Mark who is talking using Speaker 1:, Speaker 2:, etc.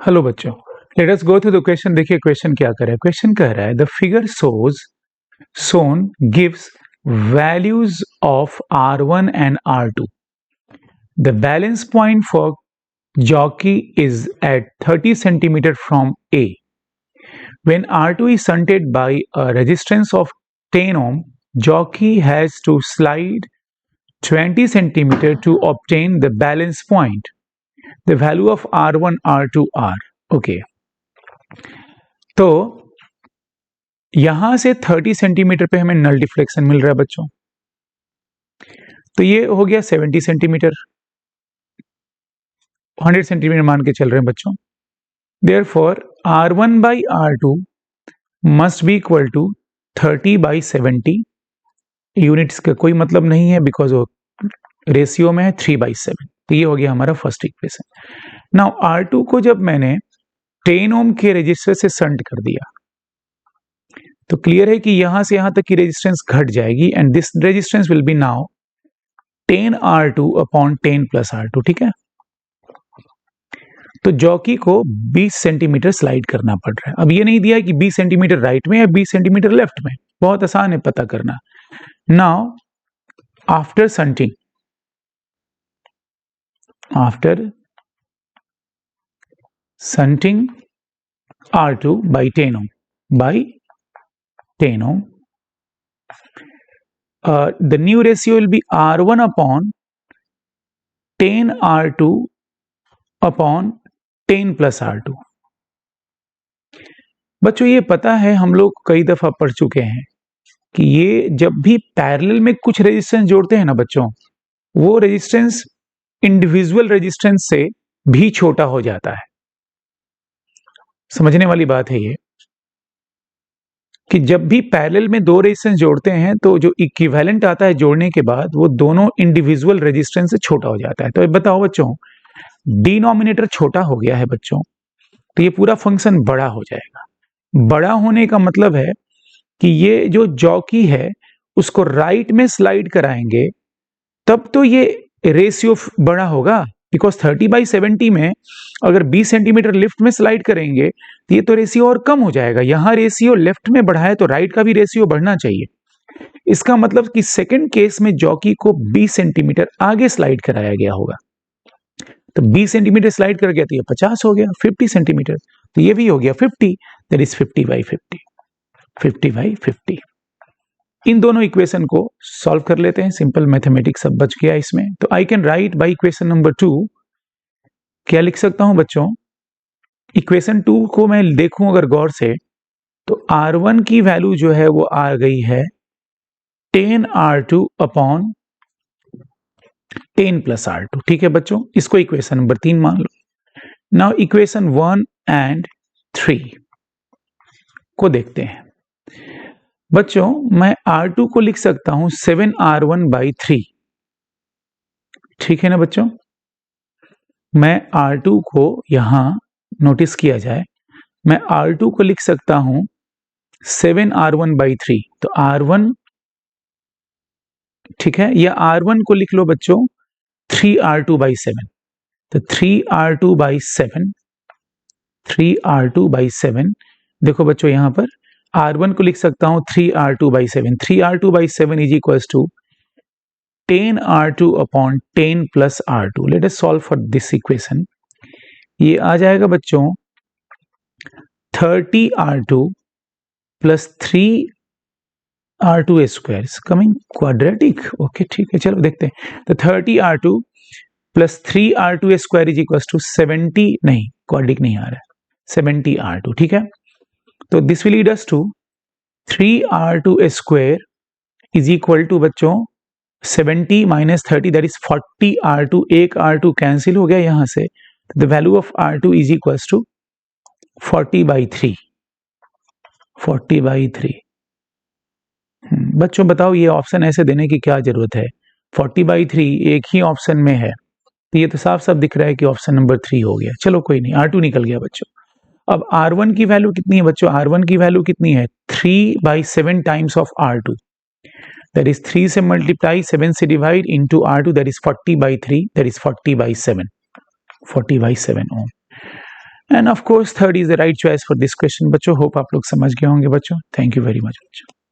Speaker 1: Hello बच्चों, let us go through the question. देखिए question क्या कर रहा है। क्वेश्चन कह रहा है the figure shown gives values of R1 and R2। The balance point for jockey is at 30 centimeter from A. When R2 is shunted by a resistance of 10 ohm, jockey has to slide 20 centimeter to obtain the balance point. The value of R1, R2 are. Okay. तो यहां से 30 centimetre पे हमें null deflection मिल रहा है बच्चों। तो ये हो गया 70 सेंटीमीटर, 100 सेंटीमीटर मान के चल रहे हैं बच्चों। Therefore R1 by R2 must be equal to 30 by 70। Units का कोई मतलब नहीं है बिकॉज वो रेशियो में है 3/7। तो ये हो गया हमारा फर्स्ट इक्वेशन। नाउ R2 को जब मैंने 10 ओम के रेजिस्टर से शंट कर दिया तो क्लियर है कि यहां से यहां तक की रेजिस्टेंस घट जाएगी and this resistance will be now 10R2 upon 10 plus R2। ठीक है, तो जॉकी को 20 सेंटीमीटर स्लाइड करना पड़ रहा है। अब ये नहीं दिया कि 20 सेंटीमीटर राइट में या 20 सेंटीमीटर लेफ्ट में, बहुत आसान है पता करना। Now after shunting R2 by 10 ohm the new ratio will be R1 upon 10 R2 upon 10 plus R2। बच्चों ये पता है, हम लोग कई दफा पढ़ चुके हैं कि ये जब भी पैरेलल में कुछ रेजिस्टेंस जोड़ते हैं ना बच्चों, वो रेजिस्टेंस इंडिविजुअल रेजिस्टेंस से भी छोटा हो जाता है। समझने वाली बात है ये कि जब भी पैरेलल में दो रेजिस्टेंस जोड़ते हैं तो जो इक्विवेलेंट आता है जोड़ने के बाद वो दोनों इंडिविजुअल रेजिस्टेंस से छोटा हो जाता है। तो बताओ बच्चों, डिनोमिनेटर छोटा हो गया है बच्चों, तो ये पूरा फंक्शन बड़ा हो जाएगा। बड़ा होने का मतलब है कि ये जो जॉकी है उसको राइट में स्लाइड कराएंगे तब तो ये रेशियो बड़ा होगा, बिकॉज 30/70 में अगर 20 सेंटीमीटर लेफ्ट में स्लाइड करेंगे तो ये तो रेशियो और कम हो जाएगा। यहां रेशियो लेफ्ट में बढ़ा है तो राइट का भी रेशियो बढ़ना चाहिए। इसका मतलब कि सेकंड केस में जॉकी को 20 सेंटीमीटर आगे स्लाइड कराया गया होगा। तो 20 सेंटीमीटर स्लाइड कर गया तो ये 50 हो गया, 50 सेंटीमीटर तो ये भी हो गया 50, दैट इज 50/50। इन दोनों इक्वेशन को सॉल्व कर लेते हैं। सिंपल मैथमेटिक्स सब बच गया इसमें। तो I can write by equation number 2। क्या लिख सकता हूं बच्चों, इक्वेशन 2 को मैं देखूं अगर गौर से तो R1 की वैल्यू जो है वो आ गई है 10R2 अपॉन 10 प्लस R2। ठीक है बच्चों, इसको इक्वेशन नंबर 3 मान लो। नाउ इक्वेशन 1 एंड 3 को देखते हैं बच्चों। मैं R2 को लिख सकता हूं 7R1/3। ठीक है ना बच्चों, मैं R2 को यहां नोटिस किया जाए, मैं R2 को लिख सकता हूं 7R1/3। तो R1 ठीक है, या R1 को लिख लो बच्चों 3R2/7। तो 3R2/7 देखो बच्चों यहां पर R1 को लिख सकता हूं 3R2/7। 3R2/7 is equals to 10R2 upon 10 plus R2। Let us solve for this equation. ये आ जाएगा बच्चों 30R2 plus 3R2 square coming quadratic. Okay ठीक है, चलो देखते हैं। तो 30R2 plus 3R2 square is equals to 70, नहीं क्वाड्रिक नहीं आ रहा है, 70R2। ठीक है, तो this will lead us to 3R2 square is equal to बच्चों 70 माइनस 30 दैट इज 40R2। एक R2 कैंसिल हो गया यहां से, the value of R2 is equals to 40/3। बच्चों बताओ ये ऑप्शन ऐसे देने की क्या जरूरत है? 40/3 एक ही ऑप्शन में है तो ये तो साफ साफ दिख रहा है कि ऑप्शन नंबर 3 हो गया। चलो कोई नहीं, R2 निकल गया बच्चों। अब R1 की वैल्यू कितनी है बच्चों? R1 की वैल्यू कितनी है? 3/7 times of R2, that is 3 से मल्टीप्लाई 7 से divide into R2, that is 40/3, that is 40/7 ohm. And of course third is the right choice for this question. बच्चों होप आप लोग समझ गए होंगे बच्चों। थैंक यू वेरी मच बच्चों।